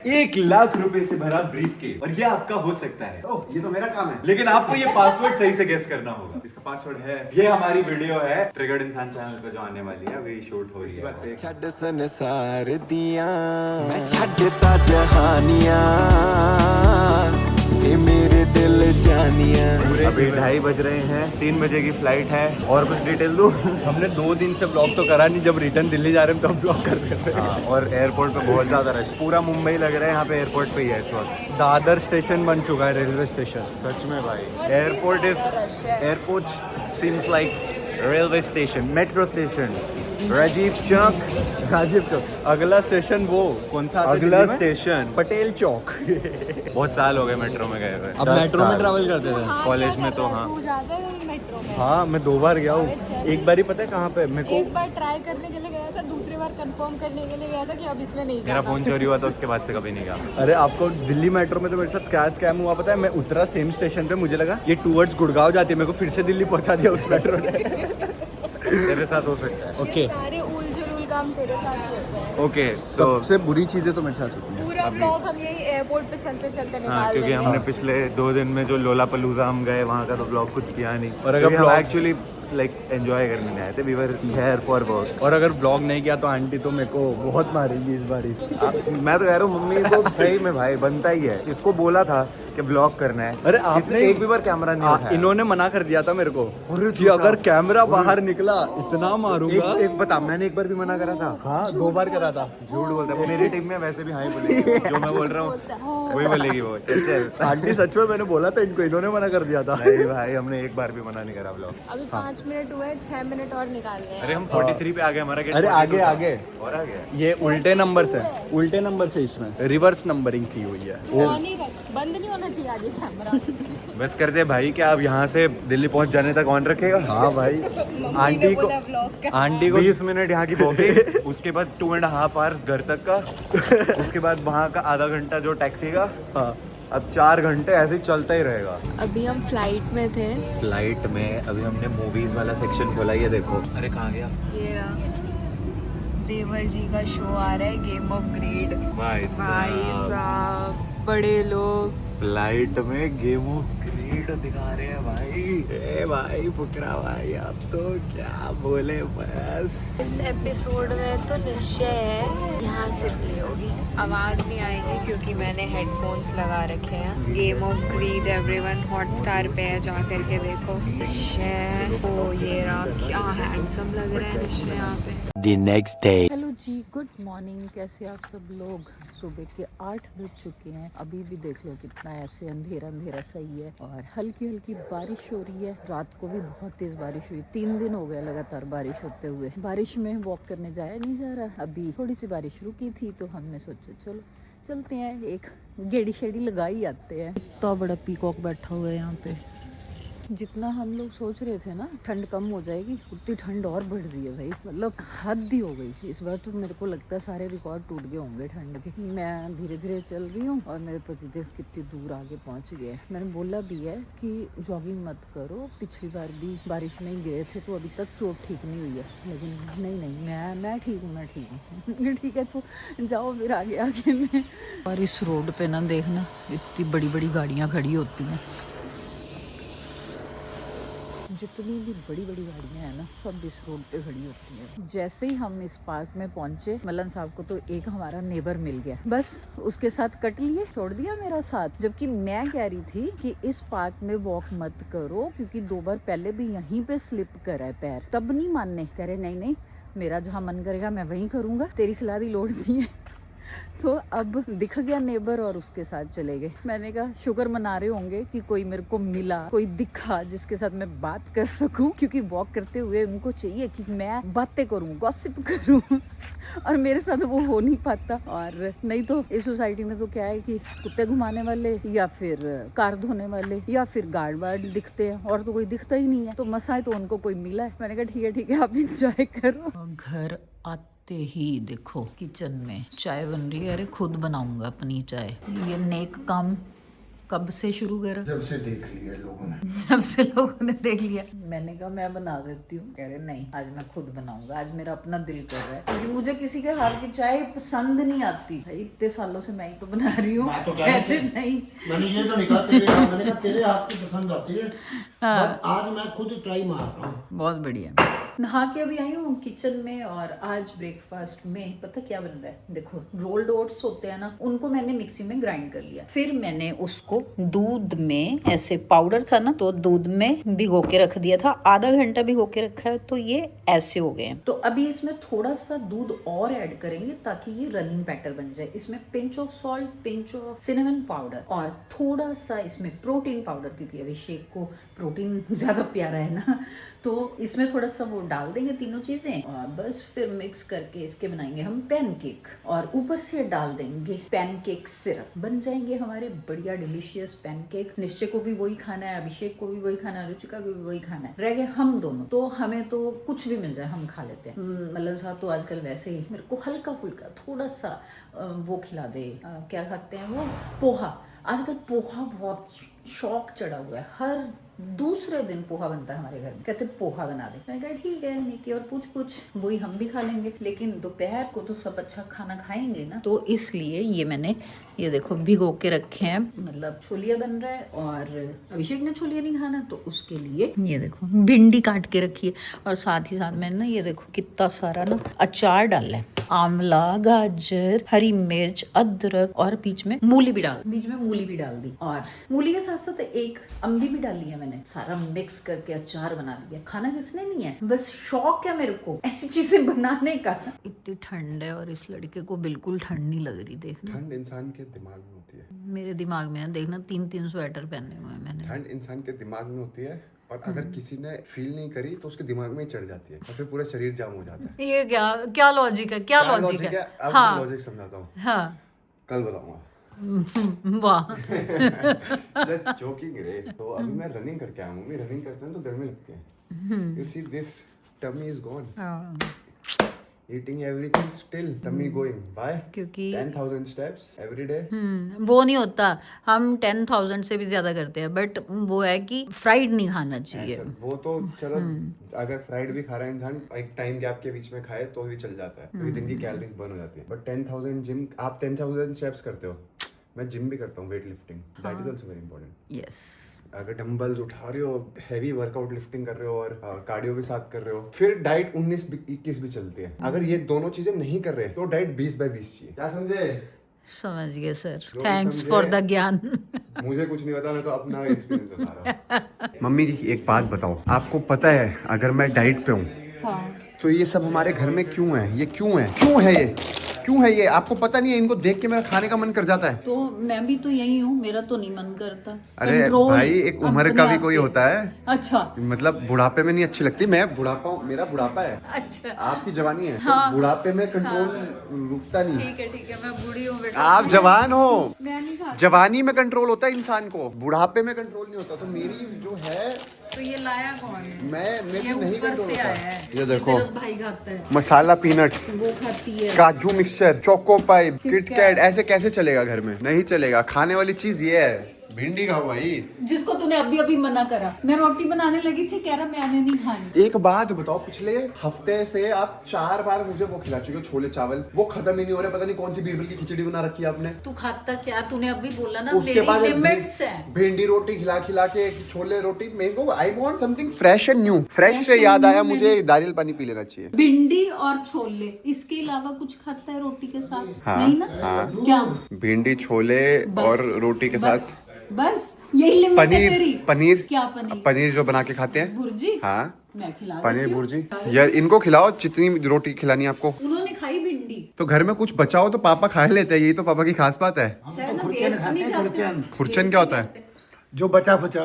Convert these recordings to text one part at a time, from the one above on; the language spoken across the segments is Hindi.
1 लाख रुपए से भरा ब्रीफ केस और ये आपका हो सकता है। ओह, ये तो मेरा काम है। लेकिन आपको ये पासवर्ड सही से गेस करना होगा। इसका पासवर्ड है, ये हमारी वीडियो है ट्रिगर्ड इंसान चैनल पे जो आने वाली है, अभी शूट हो रही इसी है। बात पे छड़ संसार दिया मैं छड़ता जहानिया वे मेरे दिल जानिया। अभी 2:30 बज रहे हैं, 3 बजे की फ्लाइट है। और कुछ डिटेल दूं? हमने 2 दिन से ब्लॉग तो करा नहीं, जब रिटर्न दिल्ली जा रहे हैं तब ब्लॉग कर रहे थे। हाँ, और एयरपोर्ट पे बहुत ज्यादा रश, पूरा मुंबई लग रहा है यहाँ पे एयरपोर्ट पे ही है इस वक्त। दादर स्टेशन बन चुका है, रेलवे स्टेशन। सच में भाई, airport seems like railway station, metro station, Rajiv Chowk. Rajiv Chowk, अगला स्टेशन वो कौन सा आता है अगला दिल्ली में? स्टेशन पटेल चौक। बहुत साल हो गए मेट्रो में गए हुए। अब मेट्रो में ट्रैवल करते थे। कॉलेज में तो हाँ। तू जाता है मेट्रो में? हाँ, मैं 2 बार गया हूँ। एक बार ही पता है कहाँ पे मेरे को, एक बार ट्राई करने के लिए गया था, दूसरी बार कंफर्म करने के लिए गया था कि अब इसमें नहीं मेरा जाना। फोन चोरी हुआ था, उसके बाद से कभी नहीं गया। अरे आपको दिल्ली मेट्रो में तो मेरे साथ क्या स्कैम हुआ पता है। मैं उतरा सेम स्टेशन पे, मुझे लगा ये टूवर्ड्स गुड़गांव जाती है, मेरे को फिर से दिल्ली पहुंचा दिया उस मेट्रो ने। तेरे साथ हो सकता है। ओके ये सारे उल काम तेरे साथ ही होते हैं। ओके, तो सबसे बुरी चीजें तो मेरे साथ होती हैं। पूरा ब्लॉग हम यही एयरपोर्ट पे चलते चलते हाँ, निकाल क्योंकि देंगे। हमने पिछले 2 दिन में जो लोलापलूजा हम गए वहाँ का तो ब्लॉग कुछ किया नहीं। और अगर हम vlog- एक्चुअली लाइक एंजॉय करने नहीं आए थे, we were here for work. और अगर ब्लॉग नहीं किया तो आंटी तो मेरे को बहुत मारेगी इस बारी। मैं तो कह रहा हूँ मम्मी को सही में भाई बनता ही है, इसको बोला था कि ब्लॉग करना है। अरे इसने आपने एक भी बार कैमरा नहीं उठाया। इन्होंने मना कर दिया था मेरे को अरे कि अगर कैमरा बाहर निकला इतना मारूंगा। एक बता, मैंने एक बार भी मना करा था? हाँ, 2 बार करा था। झूठ बोलता है, मेरी टीम में वैसे भी हाँ ही बोलेगी। जो मैं बोल रहा हूँ वही बोलेगी वो। चल चल। आंटी सच में मैंने बोला था इनको, इन्होंने मना कर दिया था। नहीं भाई, हमने एक बार भी मना नहीं करा ब्लॉग। अभी 5 मिनट हुए, 6 मिनट और निकाल रहे हैं। अरे हम 43 पे आ गए, हमारा गेट अरे 42 आगे था। आगे और आ गया। ये उल्टे नंबर से, उल्टे नंबर से इसमें रिवर्स नंबरिंग की हुई है। ऑन ही रख, बंद नहीं होना चाहिए आज ये कैमरा। बस कर दे भाई, क्या अब यहाँ से दिल्ली पहुँच जाने तक ऑन रखेगा? हाँ भाई, आंटी को, ब्लॉग का आंटी को 20 मिनट यहाँ की वॉकिंग, उसके बाद 2.5 आवर्स घर तक का, उसके बाद वहाँ का आधा घंटा जो टैक्सी का। हाँ, अब 4 घंटे ऐसे ही चलता ही रहेगा। अभी हम फ्लाइट में थे। फ्लाइट में अभी हमने मूवीज वाला सेक्शन खोला, ये देखो। अरे कहाँ गया? ये रहा, देवर जी का शो आ रहा है, गेम ऑफ ग्रेड। भाई साहब, बड़े लोग फ्लाइट में गेम ऑफ ग्रेड दिखा रहे हैं भाई। ए भाई फुकरा भाई, अब तो क्या बोले बस। इस एपिसोड में तो निश्चय है यहाँ से प्ले होगी, आवाज नहीं आएगी क्योंकि मैंने हेडफोन्स लगा रखे हैं। Game of greed everyone Hotstar पे है, जा करके देखो। निश्चय, ओ ये रहा, क्या हैंडसम लग रहा है निश्चय यहाँ पे। The next day. हेलो जी, गुड मॉर्निंग। कैसे आप सब लोग? सुबह के 8 बज चुके हैं। अभी भी देख लो कितना ऐसे अंधेरा अंधेरा सही है और हल्की हल्की बारिश हो रही है। रात को भी बहुत तेज बारिश हुई, 3 दिन हो गए लगातार बारिश होते हुए। बारिश में वॉक करने जाया नहीं जा रहा। अभी थोड़ी सी बारिश रुकी थी तो हमने सोचा चलो चलते हैं, एक गेड़ी शेड़ी लगा ही आते हैं। इतना बड़ा पीकॉक बैठा हुआ है यहाँ पे। जितना हम लोग सोच रहे थे ना ठंड कम हो जाएगी, उतनी ठंड और बढ़ रही है भाई। मतलब हद ही हो गई इस बार तो। मेरे को लगता है सारे रिकॉर्ड टूट गए होंगे ठंड के। मैं धीरे धीरे चल रही हूँ और मेरे पतिदेव कितनी दूर आगे पहुँच गए। मैंने बोला भी है कि जॉगिंग मत करो, पिछली बार भी बारिश में ही गए थे तो अभी तक चोट ठीक नहीं हुई है। लेकिन नहीं, मैं ठीक हूँ, मैं ठीक हूँ। ठीक है तो जाओ फिर आगे आगे में। और इस रोड पे ना देखना, इतनी बड़ी बड़ी गाड़ियाँ खड़ी होती हैं। जितनी भी बड़ी बड़ी गाड़ियाँ हैं ना, सब इस रोड पे खड़ी होती हैं। जैसे ही हम इस पार्क में पहुंचे, मलन साहब को तो एक हमारा नेबर मिल गया, बस उसके साथ कट लिए, छोड़ दिया मेरा साथ। जबकि मैं कह रही थी कि इस पार्क में वॉक मत करो क्योंकि 2 बार पहले भी यहीं पे स्लिप करा है पैर। तब नहीं मानने, कह रहे नहीं, मेरा जहाँ मन करेगा मैं वहीं करूँगा, तेरी सलाह की लोड़ नहीं है। तो अब दिख गया नेबर और उसके साथ चले गए। मैंने कहा शुक्र मना रहे होंगे कि कोई मेरे को मिला, कोई दिखा जिसके साथ मैं बात कर सकूं, क्योंकि वॉक करते हुए उनको चाहिए कि मैं बातें करूं, गॉसिप करूं। और मेरे साथ वो हो नहीं पाता। और नहीं तो इस सोसाइटी में तो क्या है कि कुत्ते घुमाने वाले या फिर कार धोने वाले या फिर गार्ड वार्ड दिखते हैं, और तो कोई दिखता ही नहीं है। तो मसाए तो उनको कोई मिला है। मैंने कहा ठीक है आप इंजॉय करो। घर आते ही देखो किचन में चाय बन रही है। अरे खुद बनाऊंगा अपनी चाय। ये नेक काम कब से शुरू करा? जब से देख लिया लोगों ने। जब से लोगों ने देख लिया। मैंने कहा मैं बना देती हूँ, कह रहे नहीं आज मैं खुद बनाऊंगा, आज मेरा अपना दिल कर रहा है, क्योंकि मुझे किसी के हाथ की चाय पसंद नहीं आती भाई। इतने सालों से मैं ही तो बना रही हूँ। नहीं मैंने ये तो नहीं कहा मैंने कहा तेरे हाथ की पसंद आती है। आज मैं खुद ट्राई मार रहा हूँ। बहुत बढ़िया। नहा के अभी आई हूँ किचन में और आज ब्रेकफास्ट में पता क्या बन रहा है? देखो रोल्ड ओट्स होते हैं ना, उनको मैंने मिक्सी में ग्राइंड कर लिया, फिर मैंने उसको दूध में ऐसे पाउडर था ना तो दूध में भिगो के रख दिया था, आधा घंटा भिगो के रखा है तो ये ऐसे हो गए हैं। तो अभी इसमें थोड़ा सा दूध और ऐड करेंगे ताकि ये रनिंग बैटर बन जाए। इसमें pinch of salt, pinch of cinnamon powder और थोड़ा सा इसमें प्रोटीन पाउडर, क्योंकि अभिषेक को प्रोटीन ज्यादा प्यारा है ना, तो इसमें थोड़ा सा वो डाल देंगे तीनों चीजें और बस फिर मिक्स करके इसके बनाएंगे हम पैनकेक और ऊपर से डाल देंगे पैनकेक सिरप। बन जाएंगे हमारे बढ़िया डिलीशियस पैनकेक। निश्चय को भी वही खाना है, अभिषेक को भी वही खाना है, रुचिका को भी वही खाना है, रह गए हम दोनों। तो हमें तो कुछ भी मिल जाए हम खा लेते हैं। मल्ल साहब तो आजकल वैसे ही मेरे को हल्का फुल्का थोड़ा सा वो खिला दे, क्या खाते हैं वो, पोहा। आजकल पोहा बहुत शौक चढ़ा हुआ है, हर दूसरे दिन पोहा बनता है हमारे घर में। कहते पोहा बना दे, मैं कहा ठीक है निकी, और पूछ वही हम भी खा लेंगे, लेकिन दोपहर को तो सब अच्छा खाना खाएंगे ना, तो इसलिए ये मैंने ये देखो भिगो के रखे हैं। मतलब छोलिया बन रहा है और अभिषेक ने छोलिया नहीं खाना तो उसके लिए ये देखो भिंडी काट के रखी है और साथ ही साथ मैंने ना ये देखो कितना सारा ना अचार डाला है, आंवला, गाजर, हरी मिर्च, अदरक और बीच में मूली भी डाल दी और मूली के साथ साथ एक अम्बी भी डाली है मैंने। सारा मिक्स करके अचार बना दिया। खाना किसने नहीं है, बस शौक है मेरे को ऐसी चीजें बनाने का। इतनी ठंड है और इस लड़के को बिल्कुल ठंड नहीं लग रही। देखना ठंड इंसान के दिमाग में होती है, मेरे दिमाग में है, देखना 3-3 स्वेटर पहने हुए हैं मैंने। ठंड इंसान के दिमाग में होती है और अगर किसी ने फील नहीं करी तो उसके दिमाग में ही चढ़ जाती है और फिर पूरा शरीर जाम हो जाता है। ये क्या लॉजिक है, क्या लॉजिक है? अब हाँ। मैं लॉजिक समझाता हूँ, हाँ कल बताऊंगा। वाह जस्ट जोकिंग रे। तो अभी मैं रनिंग करके आया हूँ, रनिंग करते हैं तो गर्मी लगती है। You see this tummy is gone, eating everything still tummy going. Why? क्योंकि 10,000 steps every day. वो नहीं होता, हम 10,000 से भी ज्यादा करते हैं, बट वो है कि फ्राइड नहीं खाना चाहिए। ऐसा, वो तो चलो अगर फ्राइड भी खा रहा है इंसान एक टाइम गैप के बीच में खाए तो भी चल जाता है, क्योंकि दिन की कैलोरीज बर्न हो जाती है। बट 10,000 जिम, आप 10,000 स्टेप्स करते हो, मैं जिम भी करता हूँ, weight lifting, that is also very important. Yes, अगर डंबल्स उठा रहे हो, हैवी वर्कआउट लिफ्टिंग कर रहे हो और कार्डियो भी साथ कर रहे हो, फिर डाइट 19-21 भी चलती है। अगर ये दोनों चीजें नहीं कर रहे तो डाइट 20/20 चाहिए। क्या समझे? समझ गए सर, जो थैंक्स समझे। फॉर द ज्ञान। मुझे कुछ नहीं पता, मैं तो अपना एक्सपीरियंस बता रहा हूँ। मम्मी जी एक बात बताओ, आपको पता है अगर मैं डाइट पे हूँ तो ये सब हमारे घर में क्यों है? ये क्यों है ये? आपको पता नहीं है? इनको देख के मेरा खाने का मन कर जाता है। तो मैं भी तो यही हूँ, मेरा तो नहीं मन करता। अरे भाई एक उम्र का भी कोई होता है। अच्छा, मतलब बुढ़ापे में नहीं अच्छी लगती। मैं बुढ़ापा हूँ, मेरा बुढ़ापा है। अच्छा आपकी जवानी है। हाँ। तो बुढ़ापे में कंट्रोल रुकता नहीं। ठीक है, मैं बूढ़ी हूँ बेटा। आप जवान हो, मैं नहीं खाता। जवानी में कंट्रोल होता है इंसान को, बुढ़ापे में कंट्रोल नहीं होता। तो मेरी जो है, तो ये लाया कौन है? मैं ये नहीं ऊपर कंट्रोल से होता। आया है। ये देखो, मेरा भाई खाता है, मसाला पीनट्स, वो खाती है, काजू मिक्सचर, चोको पाई, किटकैट, ऐसे कैसे चलेगा घर में? नहीं चलेगा। खाने वाली चीज ये है, भिंडी खाओ भाई। जिसको तूने अभी मना करा। मैं रोटी बनाने लगी थी, कह रहा मैंने नहीं खानी। एक बात बताओ, पिछले हफ्ते से आप 4 बार मुझे वो खिला चुके हो, छोले चावल, वो खत्म ही नहीं हो रहे। पता नहीं कौन सी बीरबल की खिचड़ी बना रखी है आपने। तू खाता क्या? तूने अभी बोला ना, उसके बाद मेरी लिमिट्स है। भिंडी रोटी खिला के छोले रोटी, मेरे को I want something fresh and new. Fresh से याद आया, मुझे नारियल पानी पी लेना चाहिए। भिंडी और छोले, इसके अलावा कुछ खाता है रोटी के साथ? हाँ, नहीं ना? हाँ। क्या? भिंडी छोले और रोटी के साथ बस यही लिमिट है तेरी। पनीर क्या पनीर जो बना के खाते हैं, भुर्जी। हाँ मैं खिला पनीर देती हूँ। भुर्जी। यार इनको खिलाओ, जितनी रोटी खिलानी है आपको। उन्होंने खाई भिंडी, तो घर में कुछ बचाओ तो पापा खा लेते हैं, यही तो पापा की खास बात है। चाहे ना वेस्ट नहीं जाता। खुरचन क्या होता है? जो बचा खुचा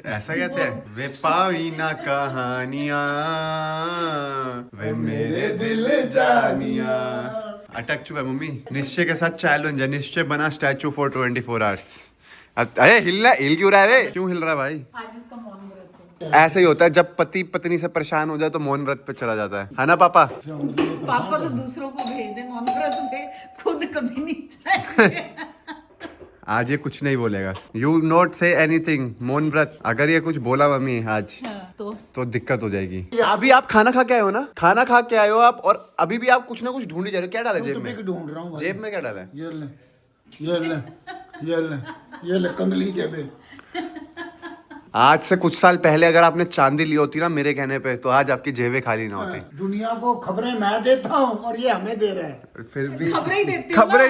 ऐसा कहते हैं? वे पावी ना कहानियां, वे मेरे दिल जानिया। अटक चुका है मम्मी। निश्चय के साथ चैलेंज है, निश्चय बना स्टैचू फॉर 24 आवर्स। अरे हिल क्यों रहा है वे? क्यों हिल रहा है भाई? आज इसका मौन व्रत है। ऐसा ही होता है, जब पति पत्नी से परेशान हो जाए तो मौन व्रत पे चला जाता है ना पापा? पापा तो दूसरों को भेज दे मौन व्रत पे, खुद कभी नहीं जाएंगे। आज ये कुछ नहीं बोलेगा। यू नॉट से एनीथिंग मोन व्रत। अगर ये कुछ बोला मम्मी आज तो दिक्कत हो जाएगी। अभी आप खाना खा के आए हो ना, खाना खा के आए हो आप, और अभी भी आप कुछ ना कुछ ढूंढी जा रहे हो। क्या डाला जेब में? ढूंढ रहा हूँ। जेब में क्या डाला है? ये ले कंगली जेबे। आज से कुछ साल पहले अगर आपने चांदी ली होती ना मेरे कहने पे, तो आज आपकी जेबें खाली ना होती। दुनिया को खबरें मैं देता हूँ और ये हमें दे रहा है। फिर भी खबरें ही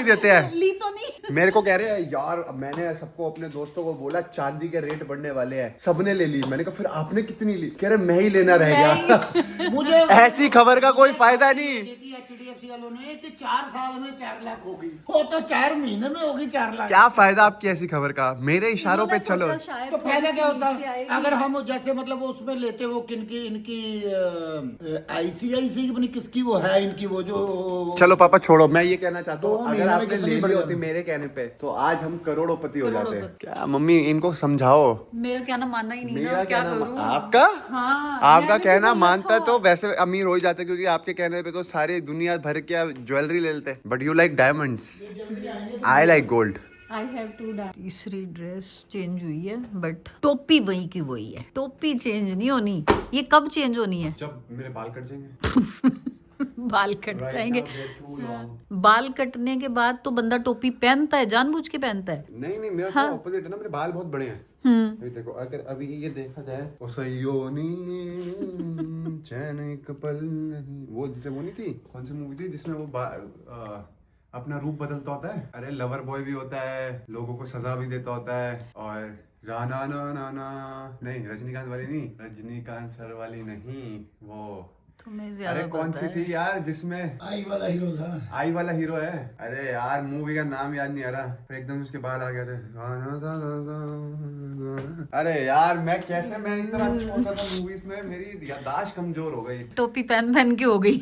देते हैं। ली तो नहीं। मेरे को कह रहे हैं यार, मैंने सबको अपने दोस्तों को बोला चांदी के रेट बढ़ने वाले हैं, सबने ले ली। मैंने कहा फिर आपने कितनी ली? कह रहे मैं ही लेना रह गया। मुझे ऐसी खबर का कोई फायदा नहीं। HDFC वालों ने कि 4 साल में 4 लाख होगी, वो तो 4 महीने में होगी 4 लाख। क्या फायदा आपकी ऐसी खबर का? मेरे इशारों पे चलो। तो फायदा क्या होता है अगर हम जैसे मतलब वो उसमें लेते, वो किनकी इनकी ICIC बनी किसकी वो है इनकी वो जो। चलो पापा छोड़ो, मैं ये कहना चाहता हूँ 2 अगर महीने में आपने कितनी ले ली बढ़ होती जाती? मेरे कहने पे तो आज हम करोड़ोंपति हो जाते। क्या मम्मी इनको समझाओ। मेरा कहना मानना ही नहीं मेरा ना, क्या कहना करूं? आपका हाँ, आपका मैंने भी कहना बोला मानता था। तो वैसे अमीर हो ही जाते, क्योंकि आपके कहने पे तो सारी दुनिया भर के ज्वेलरी ले लेते। But you like diamonds, I like gold. I have to die। तीसरी ड्रेस चेंज हुई है बट टोपी वही की वही है। टोपी चेंज नहीं होनी। ये कब चेंज होनी है? जब मेरे बाल कट जाएंगे। बाल कट जाएंगे। बाल कटने के बाद तो बंदा टोपी पहनता है, जानबूझ के पहनता है। नहीं नहीं, मेरा तो ऑपोजिट है ना, मेरे बाल बहुत बड़े हैं। अभी देखो, अगर अभी ये देखा जाए ओ सयोनी चैन एक पल नहीं, वो जिसे वो नहीं थी, कौन सी मूवी थी जिसमें वो अपना रूप बदलता होता है? अरे लवर बॉय भी होता है, लोगों को सजा भी देता होता है। और जाना ना ना ना नहीं, रजनीकांत वाली नहीं, रजनीकांत सर वाली नहीं, वो तुम्हें ज्यादा अरे कौन सी थी यार जिसमें आई वाला हीरो था। आई वाला हीरो है? अरे यार मूवी का नाम याद नहीं आ रहा, फिर एकदम उसके बाल आ गए थे। अरे यार मैं इतना अच्छा होता था मूवीज में, मेरी याददाश्त कमजोर हो गई। टोपी पहन पहन के हो गई।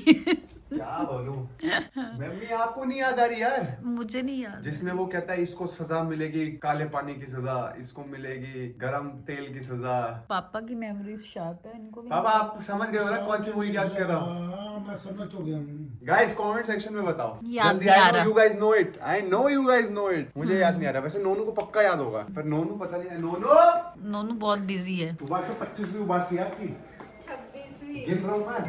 क्या बोलूं मम्मी, आपको नहीं याद आ रही यार? मुझे नहीं याद। जिसमें वो कहता है इसको सजा मिलेगी काले पानी की सजा, इसको मिलेगी गरम तेल की सजा। पापा की मेमोरीज शार्प है, इनको भी। पापा आप समझ गए हो ना कौन सी मूवी याद कर रहा हूँ? मैं समझ तो गया। गाइस कमेंट सेक्शन में बताओ याद जल्दी। नहीं आ आई नो रहा। You guys know it, I know you guys know it. मुझे याद नहीं आ रहा, वैसे नोनू को पक्का याद होगा, पर नोनू पता नहीं है। नोनू बहुत बिजी है। सुबह से 25वीं उबासी है आपकी। 26वीं। गिन रहा हूँ मैं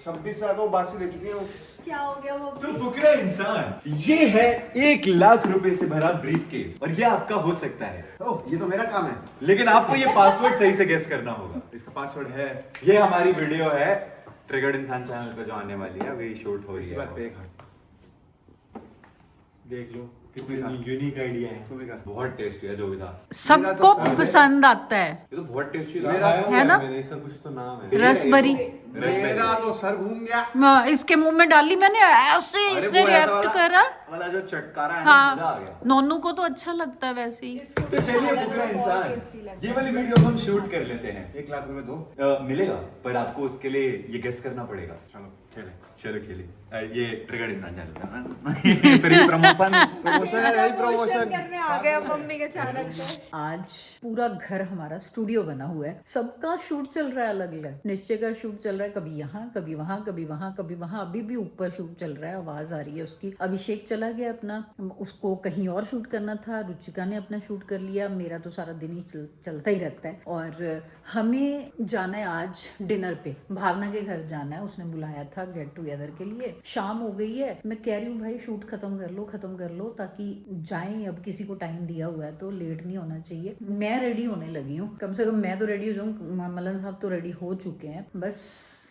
26 से ज्यादा उबासी ले चुकी हूँ। क्या हो गया वो? तो फुकरा इंसान, ये है 1 लाख रुपए से भरा ब्रीफकेस, और ये आपका हो सकता है। ओह ये तो मेरा काम है। लेकिन आपको ये पासवर्ड सही से गेस करना होगा। इसका पासवर्ड है, ये हमारी वीडियो है ट्रिगर्ड इंसान चैनल पे जो आने वाली है, अभी शूट हो रही इसी है। बात पे एक देख लो कितनी यूनिक आइडिया है। तू भी कर। बहुत टेस्टी है जो भी था। सबको पसंद आता है। ये तो बहुत टेस्टी मेरा है ना? मैंने, इसका कुछ तो नाम है। रसबरी। मेरा तो सर घूम गया। इसके मुंह में डाली मैंने, ऐसे अरे इसने वो ऐसा रिएक्ट वाला- करा। वाला जो चटकारा है ना, मजा आ हाँ, गया। नोनू को तो अच्छा लगता है वैसे ही। तो चलिए फुकरा इंसान, ये वाली वीडियो हम शूट कर लेते हैं। 1 लाख रुपए दो। मिलेगा, पर आपको उसके लिए ये गेस करना पड़ेगा। चलो खेले। चलो खेलिए। ये ट्रिगर्ड इंसान चैनल पे ना। फ्री प्रमोशन प्रमोशन करने आ गया मम्मी के चैनल पे। आज पूरा घर हमारा स्टूडियो बना हुआ है, सबका शूट चल रहा है अलग अलग। निश्चय का शूट चल रहा है, कभी यहाँ कभी वहाँ कभी वहाँ कभी वहाँ। अभी भी ऊपर शूट चल रहा है, आवाज आ रही है उसकी। अभिषेक चला गया अपना, उसको कहीं और शूट करना था। रुचिका ने अपना शूट कर लिया। मेरा तो सारा दिन ही चलता ही रहता है। और हमें जाना है आज डिनर पे, भावना के घर जाना है। उसने बुलाया था गेट टुगेदर के लिए। शाम हो गई है, मैं कह रही हूँ भाई शूट खत्म कर लो ताकि जाएं। अब किसी को टाइम दिया हुआ है तो लेट नहीं होना चाहिए। मैं रेडी होने लगी हूँ, कम से कम मैं तो रेडी हो जाऊँ। मलन साहब तो रेडी हो चुके हैं, बस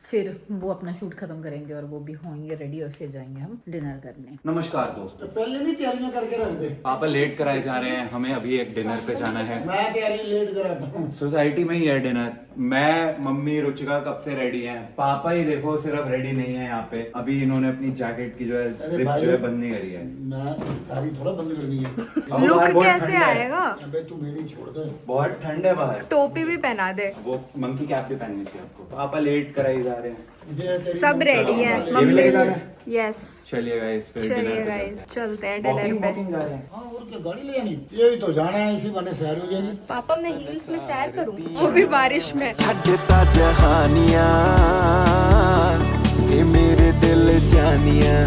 फिर वो अपना शूट खत्म करेंगे और वो भी होंगे रेडी और फिर जाएंगे हम डिनर करने। नमस्कार दोस्तों, तो पहले नहीं तैयारियां करके रख दे। पापा लेट कराए जा रहे हैं, हमें अभी एक डिनर पे जाना है। मैं तैयारी लेट कराता हूँ। सोसाइटी में ही है डिनर। मैं, मम्मी, रुचिका कब से रेडी हैं। पापा ही देखो सिर्फ रेडी नहीं है यहाँ पे। अभी इन्होंने अपनी जैकेट की जो है जिप जो है बंद नहीं करी है। मैं सारी थोड़ा बंद करनी है। अब लुक बाहर बहुत कैसे ठंड है। आएगा? अबे तू मेरी छोड़ दे। बहुत ठंड है बाहर। टोपी भी पहना दे। वो मंकी कैप भी पहननी थी आपको। पापा लेट कराई जा रहे हैं। ये तेरी सब मम्मी रेडी का है, हाल ये भी लेके जा रहे मम्मी। हैं? यस, चलिए गाइस फिर डिनर चलिए पे गाइस चलते हैं वॉकिंग डिनर पे। वॉकिंग जा रहे हैं। हाँ, और क्या गाड़ी ले आनी? ये भी तो जाना है, इसी बहाने सैर हो जाएगी। पापा मैं हील्स में सैर करूँ, वो भी बारिश में। छड्डता जहानियां वे मेरे दिल जानियां।